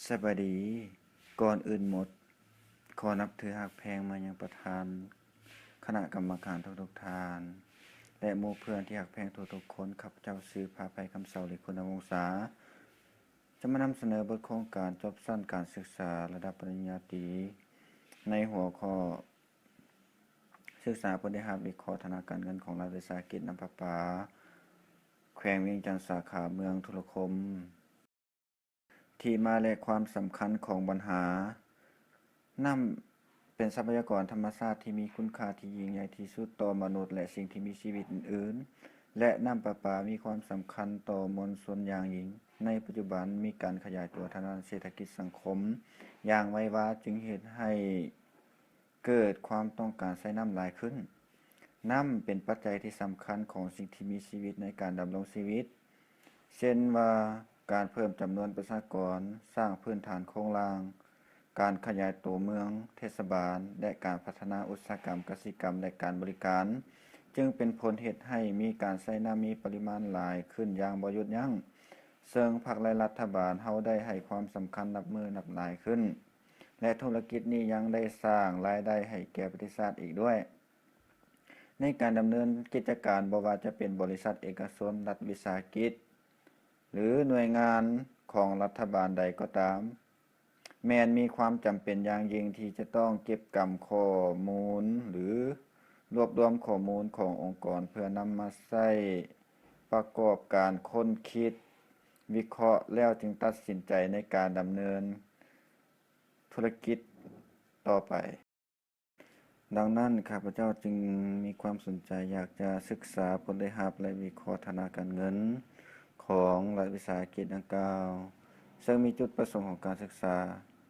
สบายดีก่อนอื่นหมดขอนับถือหักแพงมายังประธานคณะกรรมการทุกๆท่าน และหมู่เพื่อนที่หักแพงทุกๆคนข้าพเจ้าซื้อพาไปคำเสาหรือคุณวงศาจะมานำเสนอบทโครงการจบสั้นการศึกษาระดับปริญญาตรีในหัวข้อศึกษาบริหารวิเคราะห์ธนาคารเงินของรัฐวิสาหกิจน้ำประปาแขวงเวียงจันทร์สาขาเมืองธุรคมที่มาและความสำคัญของปัญหา น้ำเป็นทรัพยากรธรรมชาติที่มีคุณค่าที่ยิ่งใหญ่ที่สุดต่อมนุษย์และสิ่งที่มีชีวิตอื่นๆและน้ำประปามีความสำคัญต่อมวลชนอย่างยิ่ง ในปัจจุบันมีการขยายตัวทางด้านเศรษฐกิจสังคมอย่างไววาดจึงเฮ็ดให้เกิดความต้องการใช้น้ำหลายขึ้น น้ำเป็นปัจจัยที่สำคัญของสิ่งที่มีชีวิตในการดำรงชีวิต เช่นว่าการเพิ่มจำนวนประชากร สร้างพื้นฐานโครงล่าง การขยายตัวเมือง เทศบาล และการพัฒนาอุตสาหกรรมกสิกรรมและการบริการ จึงเป็นผลเหตุให้มีการใช้น้ำมีปริมาณหลายขึ้นอย่างบ่หยุดยั้งซึ่งภาคและรัฐบาลเฮาได้ให้ความสำคัญนับมือนับหลายขึ้น และธุรกิจนี้ยังได้สร้างรายได้ให้แก่ประเทศชาติอีกด้วย ในการดำเนินกิจการบ่ว่าจะเป็นบริษัทเอกชนรัฐวิสาหกิจหรือหน่วยงานของรัฐบาลใดก็ตาม แม้นมีความจำเป็นอย่างยิ่งที่จะต้องเก็บกำข้อมูลหรือรวบรวมข้อมูลขององค์กรเพื่อนำมาใช้ประกอบการค้นคิด วิเคราะห์แล้วจึงตัดสินใจในการดำเนินธุรกิจต่อไป ดังนั้นข้าพเจ้าจึงมีความสนใจอยากจะศึกษาผลได้รับและวิเคราะห์ธนาคารเงินของรัฐวิสาหกิจดังกล่าว ซึ่งมีจุดประสงค์ของการศึกษา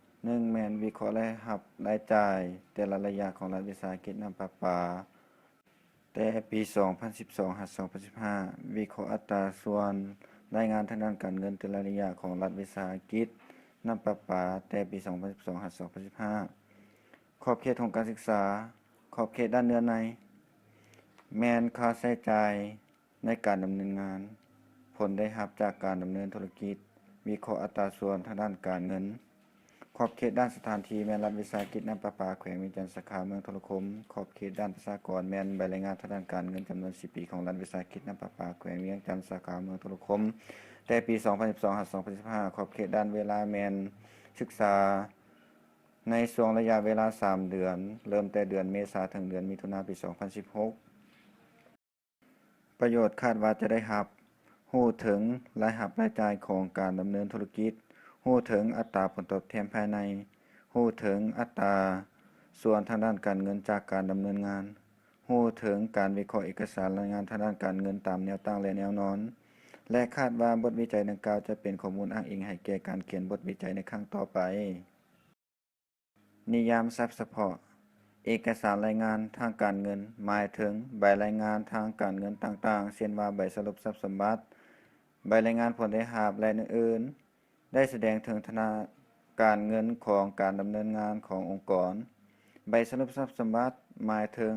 1. แม่นวิเคราะห์รายรับรายจ่ายแต่ละระยะของรัฐวิสาหกิจน้ำประปา แต่ปี 2012-2015 วิเคราะห์อัตราส่วนรายงานทางด้านการเงินแต่ละระยะของรัฐวิสาหกิจน้ำประปา แต่ปี 2012-2015 ขอบเขตของการศึกษา ขอบเขตด้านเนื้อใน แม่นค่าใช้จ่ายในการดำเนินงาน ผลได้รับจากการดำเนินธุรกิจ วิเคราะห์อัตราส่วนทางด้านการเงิน ขอบเขตด้านสถานที่แม่นรัฐวิสาหกิจน้ำประปาแขวงเวียงจันทร์สาขาเมืองธุรคม ขอบเขตด้านประชากรแม่นใบรายงานทางด้านการเงินจำนวน10ปีของรัฐวิสาหกิจน้ำประปาแขวงเวียงจันทร์สาขาเมืองธุรคม แต่ปี 2012-2015 ขอบเขตด้านเวลาแม่นศึกษาในช่วงระยะเวลา3เดือนเริ่มแต่เดือนเมษายนถึงเดือนมิถุนายนปี 2016 ประโยชน์คาดว่าจะได้รับรู้ถึงรายรับรายจ่ายของการดำเนินธุรกิจรู้ถึงอัตราผลตอบแทนภายในรู้ถึงอัตราส่วนทางด้านการเงินจากการดำเนินงานรู้ถึงการวิเคราะห์เอกสารรายงานทางด้านการเงินตามแนวตั้งและแนวนอนและคาดว่าบทวิจัยดังกล่าวจะเป็นข้อมูลอ้างอิงให้แก่การเขียนบทวิจัยในครั้งต่อไปนิยามทรัพย์เฉพาะเอกสารรายงานทางการเงินหมายถึงใบรายงานทางการเงินต่างๆเช่นว่าใบสรุปทรัพย์สมบัติใบรายงานผลได้รับและอื่นๆได้แสดงถึงธนาการเงินของการดำเนินงานขององค์กรใบสรุปทรัพย์สมบัติหมายถึง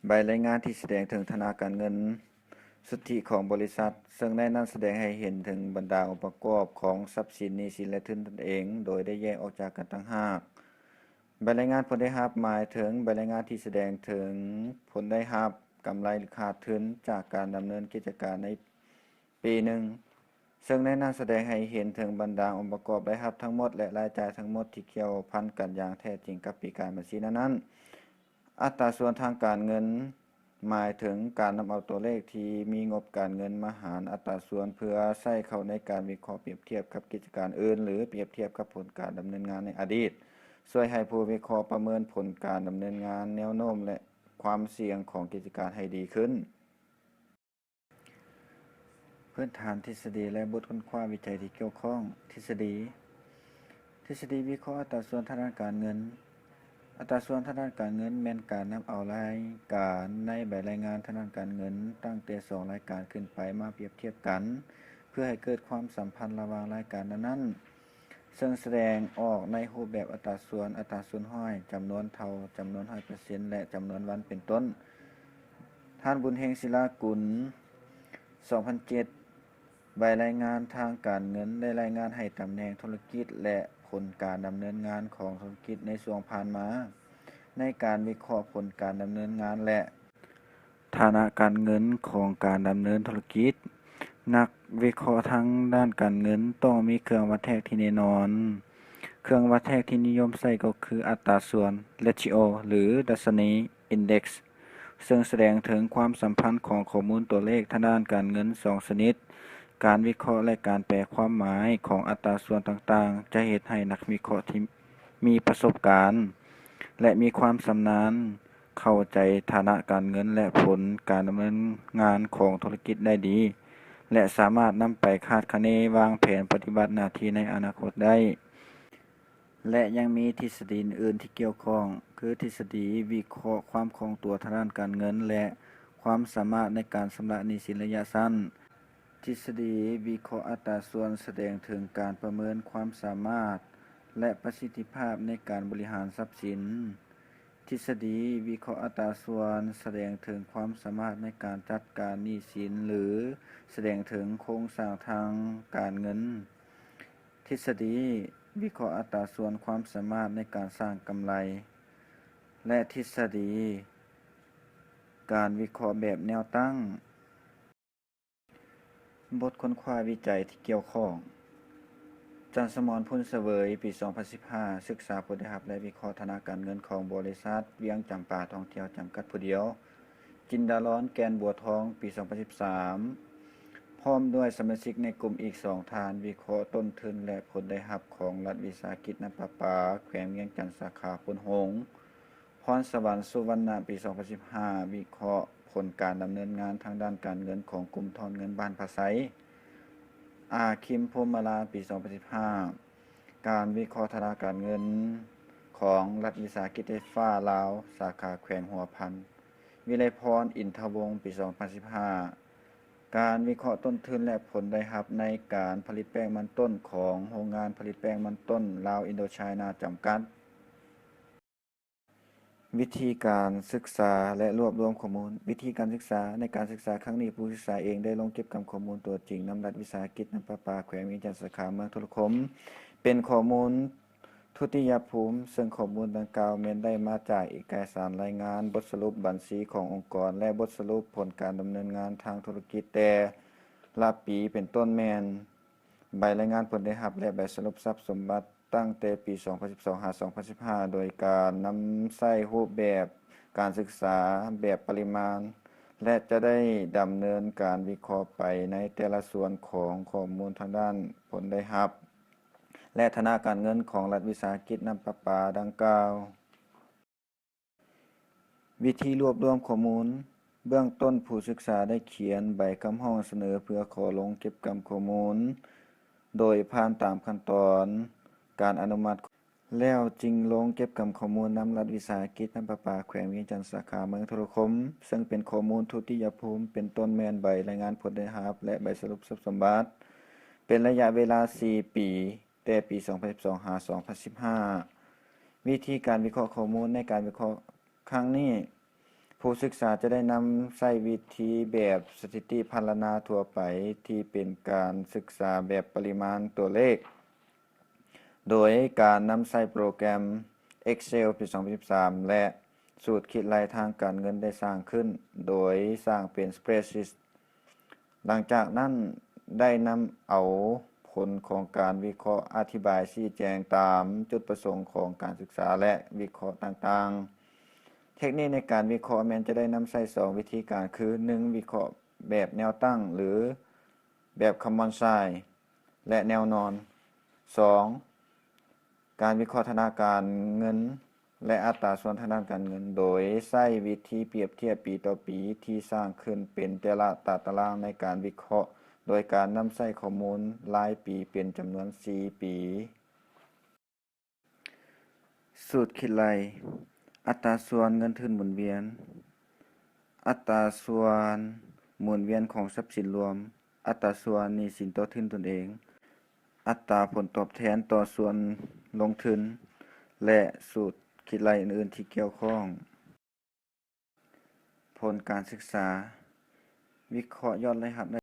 ใบรายงานที่แสดงถึงธนาการเงินสุทธิของบริษัทซึ่งในนั้นแสดงให้เห็นถึงบรรดาองค์ประกอบของทรัพย์สินหนี้สินและทุนตนเองโดยได้แยกออกจากกันต่างหากใบรายงานผลได้รับหมายถึงใบรายงานที่แสดงถึงผลได้รับกำไรหรือขาดทุนจากการดำเนินกิจการในปีหนึ่งซึ่งในนั้นแสดงให้เห็นถึงบรรดาองค์ประกอบรายรับทั้งหมดและรายจ่ายทั้งหมดที่เกี่ยวพันกันอย่างแท้จริงกับปีการบัญชีนั้นๆอัตราส่วนทางการเงินหมายถึงการนำเอาตัวเลขที่มีงบการเงินมาหารอัตราส่วนเพื่อใช้เข้าในการวิเคราะห์เปรียบเทียบกับกิจการอื่นหรือเปรียบเทียบกับผลการดำเนินงานในอดีตช่วยให้ผู้วิเคราะห์ประเมินผลการดำเนินงานแนวโน้มและความเสี่ยงของกิจการให้ดีขึ้นพื้นฐานทฤษฎีและบทค้นคว้าวิจัยที่เกี่ยวข้องทฤษฎีวิเคราะห์อัตราส่วนทางด้านการเงินอัตราส่วนทางด้านการเงินแม่นการนำเอารายการในใบรายงานทางด้านการเงินตั้งแต่2รายการขึ้นไปมาเปรียบเทียบกันเพื่อให้เกิดความสัมพันธ์ระหว่างรายการนั้นๆซึ่งแสดงออกในรูปแบบอัตราส่วนห้อยจำนวนเท่าจำนวน 100% และจำนวนวันเป็นต้นท่านบุญเฮงศิลากุล2007 ใบรายงานทางการเงินได้รายงานให้ตำแหน่งธุรกิจและผลการดำเนินงานของธุรกิจในช่วงผ่านมา ในการวิเคราะห์ผลการดำเนินงานและฐานะการเงินของการดำเนินธุรกิจ นักวิเคราะห์ทางด้านการเงินต้องมีเครื่องวัดแทกที่แน่นอน เครื่องวัดแทกที่นิยมใช้ก็คืออัตราส่วน ratio หรือดัชนี index ซึ่งแสดงถึงความสัมพันธ์ของข้อมูลตัวเลขทางด้านการเงิน2ชนิด การวิเคราะห์และการแปลความหมายของอัตราส่วนต่างๆ จะเฮ็ดให้นักวิเคราะห์ที่มีประสบการณ์และมีความชำนาญเข้าใจฐานะการเงินและผลการดำเนินงานของธุรกิจได้ดี และสามารถนำไปคาดคะเนวางแผนปฏิบัติหน้าที่ในอนาคตได้ และยังมีทฤษฎีอื่นที่เกี่ยวข้อง คือทฤษฎีวิเคราะห์ความคล่องตัวทางด้านการเงินและความสามารถในการชำระหนี้สินระยะสั้น ทฤษฎีวิเคราะห์อัตราส่วนแสดงถึงการประเมินความสามารถและประสิทธิภาพในการบริหารทรัพย์สิน ทฤษฎีวิเคราะห์อัตราส่วนแสดงถึงความสามารถในการจัดการหนี้สินหรือแสดงถึงโครงสร้างทางการเงิน ทฤษฎีวิเคราะห์อัตราส่วนความสามารถในการสร้างกำไร และทฤษฎีการวิเคราะห์แบบแนวตั้ง บทค้นคว้าวิจัยที่เกี่ยวข้อง จันทร์สมร พุ่นเสวย ปี 2015 ศึกษาผู้ได้รับและวิเคราะห์ฐานะการเงินของบริษัทเวียงจำปาท่องเที่ยวจำกัดผู้เดียว จินดาร้อน แกนบัวทอง ปี 2013 พร้อมด้วยสมาชิกในกลุ่มอีก 2 ท่าน วิเคราะห์ต้นทุนและผลได้รับของรัฐวิสาหกิจน้ำประปา แขวงเวียงจันทน์สาขาพุนหงส์ พรสวรรค์ สุวรรณ ปี 2015 วิเคราะห์ผลการดำเนินงานทางด้านการเงินของกลุ่มถอนเงินบ้านภาไสอาคิม พรหมรา ปี 2015 การวิเคราะห์ฐานะการเงินของรัฐวิสาหกิจไฟฟ้าลาว สาขาแขวงหัวพัน วิไลพร อินทวงศ์ ปี 2015 การวิเคราะห์ต้นทุนและผลได้รับในการผลิตแป้งมันต้นของโรงงานผลิตแป้งมันต้นลาวอินโดไชน่าจำกัด วิธีการศึกษาและรวบรวมข้อมูล วิธีการศึกษาในการศึกษาครั้งนี้ผู้ศึกษาเองได้ลงเก็บกำข้อมูลตัวจริงนำรัฐวิสาหกิจน้ำประปาแขวงเวียงจันทน์สาขาเมืองโทรคม เป็นข้อมูลทุติยภูมิ ซึ่งข้อมูลดังกล่าวแม่นได้มาจากเอกสารรายงานบทสรุปบัญชีขององค์กรและบทสรุปผลการดำเนินงานทางธุรกิจแต่ละปีเป็นต้นแม่นใบรายงานผลได้รับและใบสรุปทรัพย์สมบัติตั้งแต่ปี 2012 หา 2015 โดยการนำใช้รูปแบบการศึกษาแบบปริมาณ และจะได้ดำเนินการวิเคราะห์ไปในแต่ละส่วนของข้อมูลทางด้านผลได้รับ และฐานะการเงินของรัฐวิสาหกิจน้ำประปาดังกล่าว วิธีรวบรวมข้อมูล เบื้องต้นผู้ศึกษาได้เขียนใบคำร้องเสนอเพื่อขอลงเก็บกำข้อมูล โดยผ่านตามขั้นตอนการอนุมัติ แล้วจึงลงเก็บกำข้อมูลนำรัฐวิสาหกิจน้ำประปาแขวงเวียงจันทน์สาขาเมืองโทรคม ซึ่งเป็นข้อมูลทุติยภูมิ เป็นต้นแม่นใบรายงานผลได้รับและใบสรุปทรัพย์สมบัติ เป็นระยะเวลา 4 ปี แต่ปี 2012 หา 2015 วิธีการวิเคราะห์ข้อมูลในการวิเคราะห์ครั้งนี้ ผู้ศึกษาจะได้นำใช้วิธีแบบสถิติพรรณนาทั่วไปที่เป็นการศึกษาแบบปริมาณตัวเลข โดยการนำใช้โปรแกรม Excel ปี 2013 และสูตรคิดรายทางการเงินได้สร้างขึ้น โดยสร้างเป็น Spreadsheet หลังจากนั้นได้นำเอาผลของการวิเคราะห์อธิบายชี้แจงตามจุดประสงค์ของการศึกษาและวิเคราะห์ต่างๆ เทคนิคในการวิเคราะห์แม้นจะได้นำใช้2วิธีการคือ 1. วิเคราะห์แบบแนวตั้งหรือแบบ Common Size และแนวนอน 2. การวิเคราะห์ฐานะการเงินและอัตราส่วนทางด้านการเงิน โดยใช้วิธีเปรียบเทียบปีต่อปีที่สร้างขึ้นเป็นแต่ละตารางในการวิเคราะห์ โดยการนำใช้ข้อมูลรายปีเป็นจำนวน 4 ปี สูตรคิดรายอัตราส่วนเงินทุนหมุนเวียน อัตราส่วนหมุนเวียนของทรัพย์สินรวม อัตราส่วนหนี้สินต่อทุนตนเอง อัตราผลตอบแทนต่อส่วนลงทุน และสูตรคิดรายอื่นๆที่เกี่ยวข้อง ผลการศึกษา วิเคราะห์ยอดรายรับ